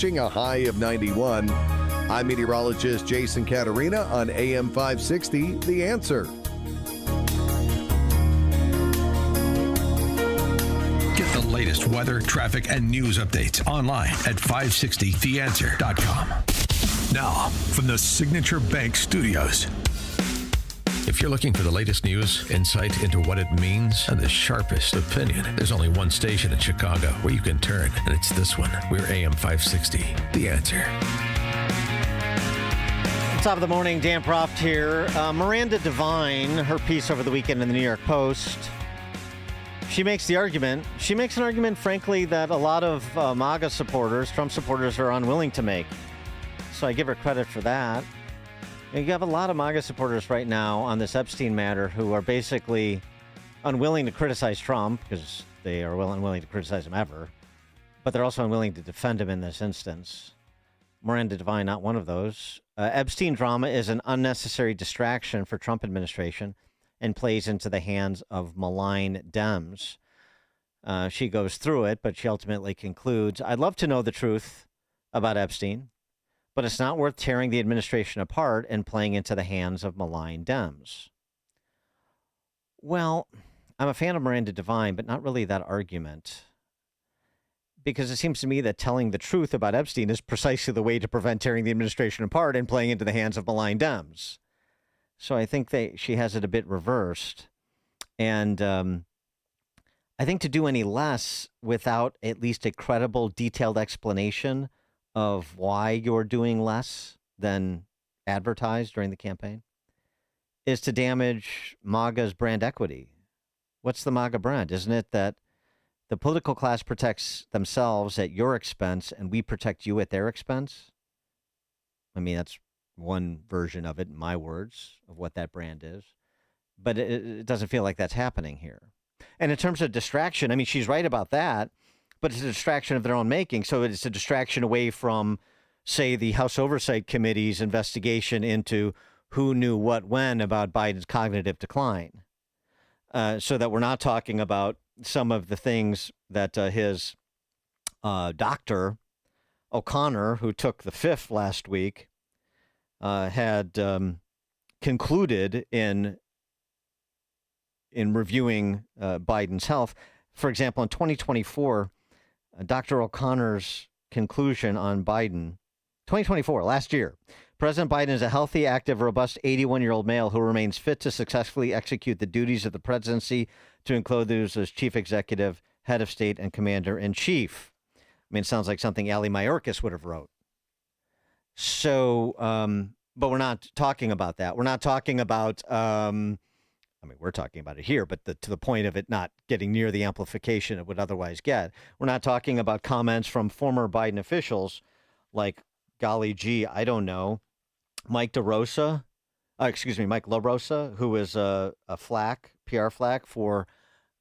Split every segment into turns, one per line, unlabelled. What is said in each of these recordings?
reaching a high of 91. I'm meteorologist Jason Caterina on AM 560, The Answer.
Get the latest weather, traffic, and news updates online at 560theanswer.com. Now, from the Signature Bank Studios. If you're looking for the latest news, insight into what it means, and the sharpest opinion, there's only one station in Chicago where you can turn, and it's this one. We're AM 560, The Answer.
Top of the morning, Dan Proft here. Miranda Devine, her piece over the weekend in the New York Post, she makes the argument. She makes an argument, frankly, that a lot of MAGA supporters, Trump supporters, are unwilling to make. So I give her credit for that. You have a lot of MAGA supporters right now on this Epstein matter who are basically unwilling to criticize Trump because they are unwilling to criticize him ever, but they're also unwilling to defend him in this instance. Miranda Devine, not one of those. Epstein drama is an unnecessary distraction for Trump administration and plays into the hands of malign Dems. She goes through it, but she ultimately concludes, I'd love to know the truth about Epstein, but it's not worth tearing the administration apart and playing into the hands of malign Dems. Well, I'm a fan of Miranda Devine, but not really that argument. Because it seems to me that telling the truth about Epstein is precisely the way to prevent tearing the administration apart and playing into the hands of malign Dems. So I think she has it a bit reversed. And I think to do any less without at least a credible, detailed explanation of why you're doing less than advertised during the campaign is to damage MAGA's brand equity. What's the MAGA brand? Isn't it that the political class protects themselves at your expense and we protect you at their expense? I mean, that's one version of it, in my words, of what that brand is. But it doesn't feel like that's happening here. And in terms of distraction, I mean, she's right about that, but it's a distraction of their own making. So it's a distraction away from, say, the House Oversight Committee's investigation into who knew what when about Biden's cognitive decline. So that we're not talking about some of the things that his doctor, O'Connor, who took the fifth last week, had concluded in reviewing Biden's health. For example, in 2024, Dr. O'Connor's conclusion on Biden, 2024, last year, President Biden is a healthy, active, robust 81-year-old male who remains fit to successfully execute the duties of the presidency, to include those as chief executive, head of state, and commander-in-chief. I mean, it sounds like something Ali Mayorkas would have wrote. So, but we're not talking about that. We're not talking about, we're talking about it here, but to the point of it not getting near the amplification it would otherwise get. We're not talking about comments from former Biden officials like, golly gee, I don't know, Mike LaRosa, who is a PR flack for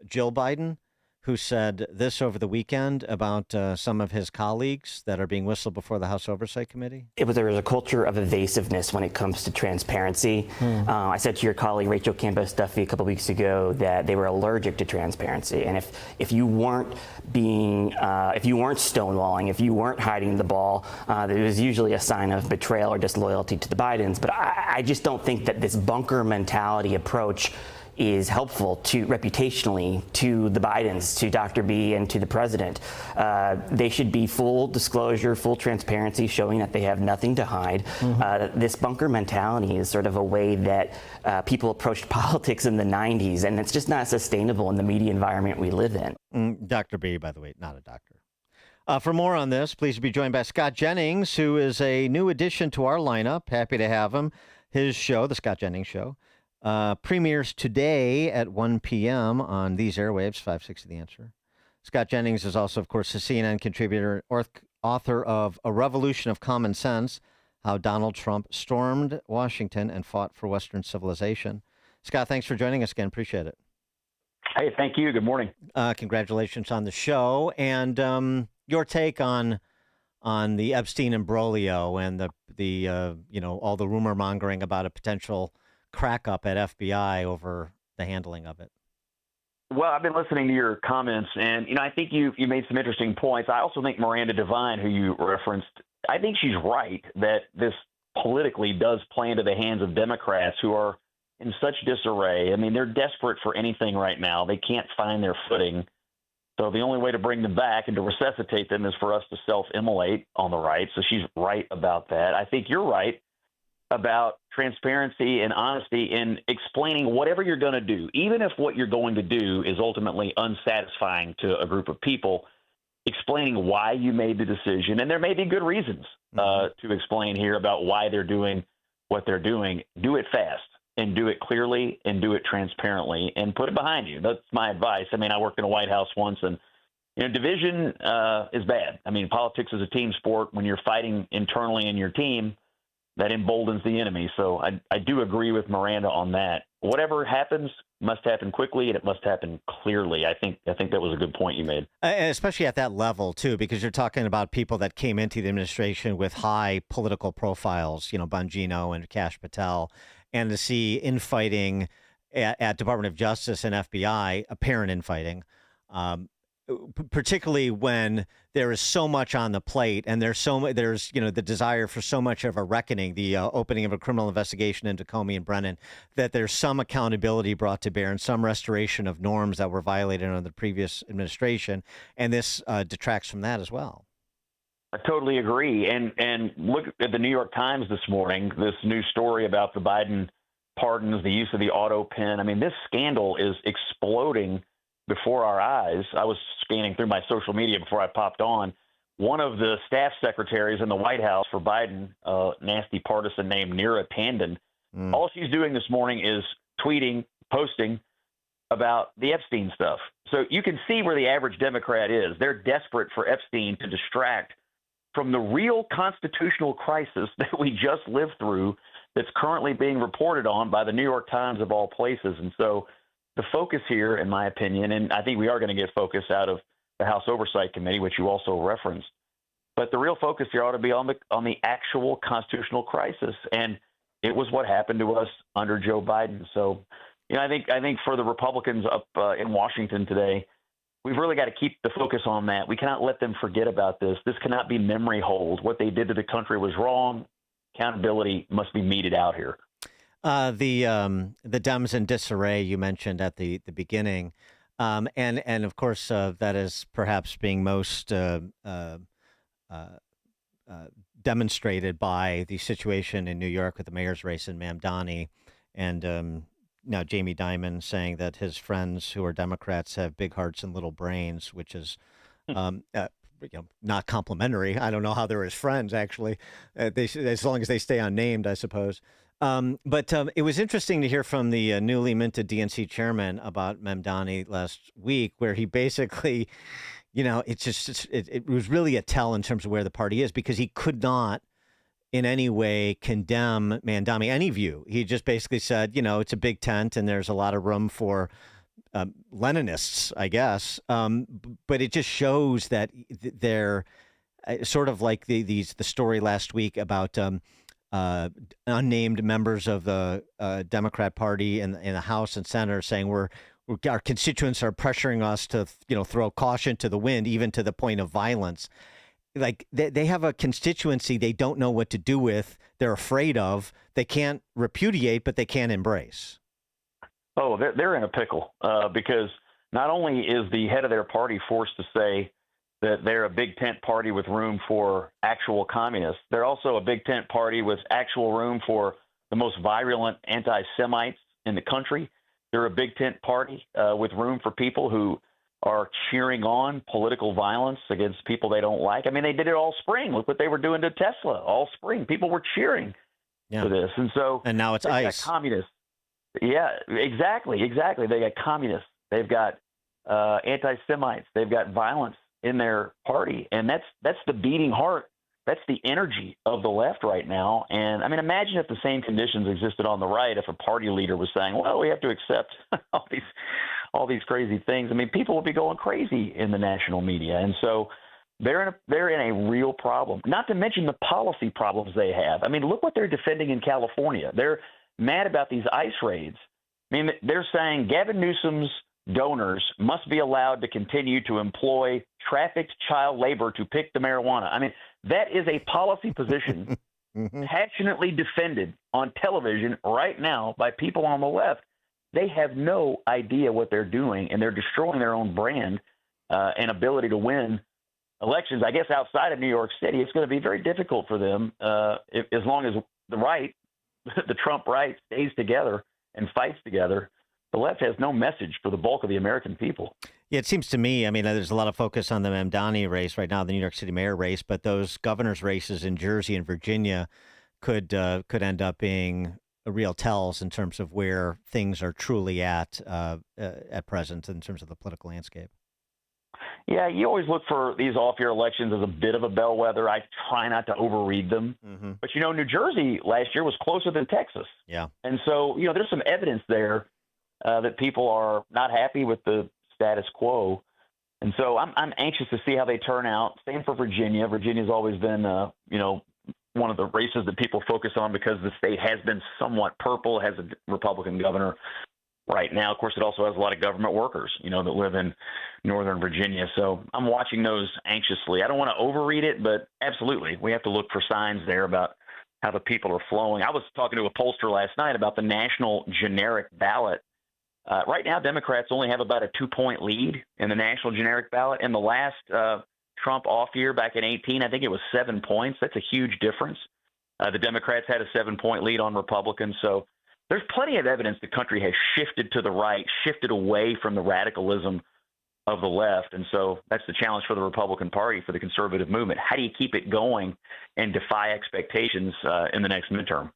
Jill Biden, who said this over the weekend about some of his colleagues that are being whistled before the House Oversight Committee?
There was a culture of evasiveness when it comes to transparency. I said to your colleague Rachel Campos Duffy a couple weeks ago that they were allergic to transparency, and if you weren't stonewalling, if you weren't hiding the ball, it was usually a sign of betrayal or disloyalty to the Bidens. But I just don't think that this bunker mentality approach is helpful reputationally to the Bidens, to Dr. B, and to the president. They should be full disclosure, full transparency, showing that they have nothing to hide. This bunker mentality is sort of a way that people approached politics in the 90s, and it's just not sustainable in the media environment we live in.
Dr. B, by the way, not a doctor. For more on this, please be joined by Scott Jennings, who is a new addition to our lineup. Happy to have him. His show, The Scott Jennings Show, premieres today at 1 p.m. on these airwaves, 560 The Answer. Scott Jennings is also, of course, a CNN contributor, author of A Revolution of Common Sense, How Donald Trump Stormed Washington and Fought for Western Civilization. Scott, thanks for joining us again. Appreciate it.
Hey, thank you. Good morning.
Congratulations on the show. And your take on the Epstein imbroglio and the all the rumor mongering about a potential crack up at FBI over the handling of it.
Well, I've been listening to your comments, and I think you made some interesting points. I also think Miranda Devine, who you referenced, I think she's right that this politically does play into the hands of Democrats who are in such disarray. I mean, they're desperate for anything right now. They can't find their footing. So the only way to bring them back and to resuscitate them is for us to self-immolate on the right. So she's right about that. I think you're right about transparency and honesty in explaining whatever you're going to do, even if what you're going to do is ultimately unsatisfying to a group of people, explaining why you made the decision. And there may be good reasons to explain here about why they're doing what they're doing. Do it fast and do it clearly and do it transparently and put it behind you. That's my advice. I mean, I worked in a White House once, and division is bad. I mean, politics is a team sport. When you're fighting internally in your team, that emboldens the enemy. So I do agree with Miranda on that. Whatever happens must happen quickly, and it must happen clearly. I think that was a good point you made.
And especially at that level, too, because you're talking about people that came into the administration with high political profiles, Bongino and Kash Patel, and to see infighting at Department of Justice and FBI, apparent infighting, particularly when there is so much on the plate and there's the desire for so much of a reckoning, the opening of a criminal investigation into Comey and Brennan, that there's some accountability brought to bear and some restoration of norms that were violated under the previous administration. And this detracts from that as well.
I totally agree. And look at the New York Times this morning, this new story about the Biden pardons, the use of the auto pen. I mean, this scandal is exploding before our eyes. I was scanning through my social media before I popped on. One of the staff secretaries in the White House for Biden, a nasty partisan named Neera Tanden, all she's doing this morning is tweeting, posting about the Epstein stuff. So you can see where the average Democrat is. They're desperate for Epstein to distract from the real constitutional crisis that we just lived through that's currently being reported on by the New York Times of all places. And so the focus here, in my opinion, and I think we are going to get focus out of the House Oversight Committee, which you also referenced, but the real focus here ought to be on the actual constitutional crisis. And it was what happened to us under Joe Biden. So, I think for the Republicans up in Washington today, we've really got to keep the focus on that. We cannot let them forget about this. This cannot be memory hold. What they did to the country was wrong. Accountability must be meted out here.
The Dems in disarray you mentioned at the beginning, and of course that is perhaps being most demonstrated by the situation in New York with the mayor's race in Mamdani, and now Jamie Dimon saying that his friends who are Democrats have big hearts and little brains, which is not complimentary. I don't know how they're his friends, actually, as long as they stay unnamed, I suppose. But it was interesting to hear from the newly minted DNC chairman about Mamdani last week, where he basically, it was really a tell in terms of where the party is, because he could not in any way condemn Mamdani, any view. He just basically said, it's a big tent and there's a lot of room for Leninists, I guess. But it just shows that they're sort of like the story last week about unnamed members of the Democrat Party in the House and Senate saying our constituents are pressuring us to throw caution to the wind, even to the point of violence. Like they have a constituency they don't know what to do with. They're afraid of. They can't repudiate, but they can't embrace.
Oh, they're in a pickle because not only is the head of their party forced to say that they're a big tent party with room for actual communists, they're also a big tent party with actual room for the most virulent anti-Semites in the country. They're a big tent party with room for people who are cheering on political violence against people they don't like. I mean, they did it all spring. Look what they were doing to Tesla all spring. People were cheering for this. And
now it's ICE.
Communists. Yeah, exactly. They got communists. They've got anti-Semites. They've got violence in their party. And that's the beating heart. That's the energy of the left right now. And I mean, imagine if the same conditions existed on the right, if a party leader was saying, well, we have to accept all these crazy things. I mean, people would be going crazy in the national media. And so they're in a real problem, not to mention the policy problems they have. I mean, look what they're defending in California. They're mad about these ICE raids. I mean, they're saying Gavin Newsom's donors must be allowed to continue to employ trafficked child labor to pick the marijuana. I mean, that is a policy position passionately defended on television right now by people on the left. They have no idea what they're doing, and they're destroying their own brand and ability to win elections. I guess outside of New York City, it's going to be very difficult for them as long as the right, the Trump right, stays together and fights together. The left has no message for the bulk of the American people.
Yeah, it seems to me, I mean, there's a lot of focus on the Mamdani race right now, the New York City mayor race, but those governor's races in Jersey and Virginia could end up being real tells in terms of where things are truly at present in terms of the political landscape.
Yeah, you always look for these off-year elections as a bit of a bellwether. I try not to overread them. Mm-hmm. But, New Jersey last year was closer than Texas.
Yeah.
And so, there's some evidence there that people are not happy with the status quo. And so I'm anxious to see how they turn out. Same for Virginia. Virginia's always been, one of the races that people focus on because the state has been somewhat purple, has a Republican governor right now. Of course, it also has a lot of government workers, that live in Northern Virginia. So I'm watching those anxiously. I don't want to overread it, but absolutely, we have to look for signs there about how the people are flowing. I was talking to a pollster last night about the national generic ballot. Right now, Democrats only have about a 2-point lead in the national generic ballot. In the last Trump off year back in 2018, I think it was 7 points. That's a huge difference. The Democrats had a 7-point lead on Republicans. So there's plenty of evidence the country has shifted to the right, shifted away from the radicalism of the left. And so that's the challenge for the Republican Party, for the conservative movement. How do you keep it going and defy expectations in the next midterm?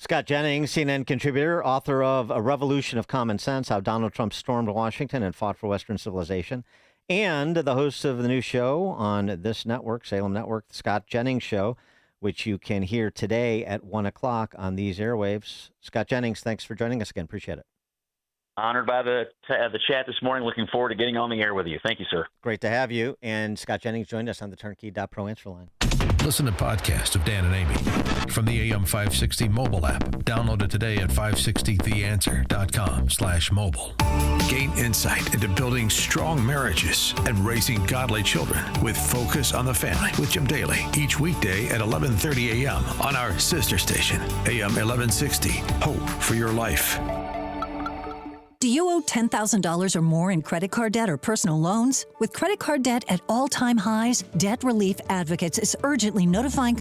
Scott Jennings, CNN contributor, author of A Revolution of Common Sense, How Donald Trump Stormed Washington and Fought for Western Civilization, and the host of the new show on this network, Salem Network, The Scott Jennings Show, which you can hear today at 1 o'clock on these airwaves. Scott Jennings, thanks for joining us again. Appreciate it.
Honored by the chat this morning. Looking forward to getting on the air with you. Thank you, sir.
Great to have you. And Scott Jennings joined us on the Turnkey.pro answer line.
Listen to podcasts of Dan and Amy from the AM 560 mobile app. Download it today at 560theanswer.com/mobile. Gain insight into building strong marriages and raising godly children with Focus on the Family with Jim Daly each weekday at 11:30 a.m. on our sister station, AM 1160. Hope for your life.
Do you owe $10,000 or more in credit card debt or personal loans? With credit card debt at all-time highs, Debt Relief Advocates is urgently notifying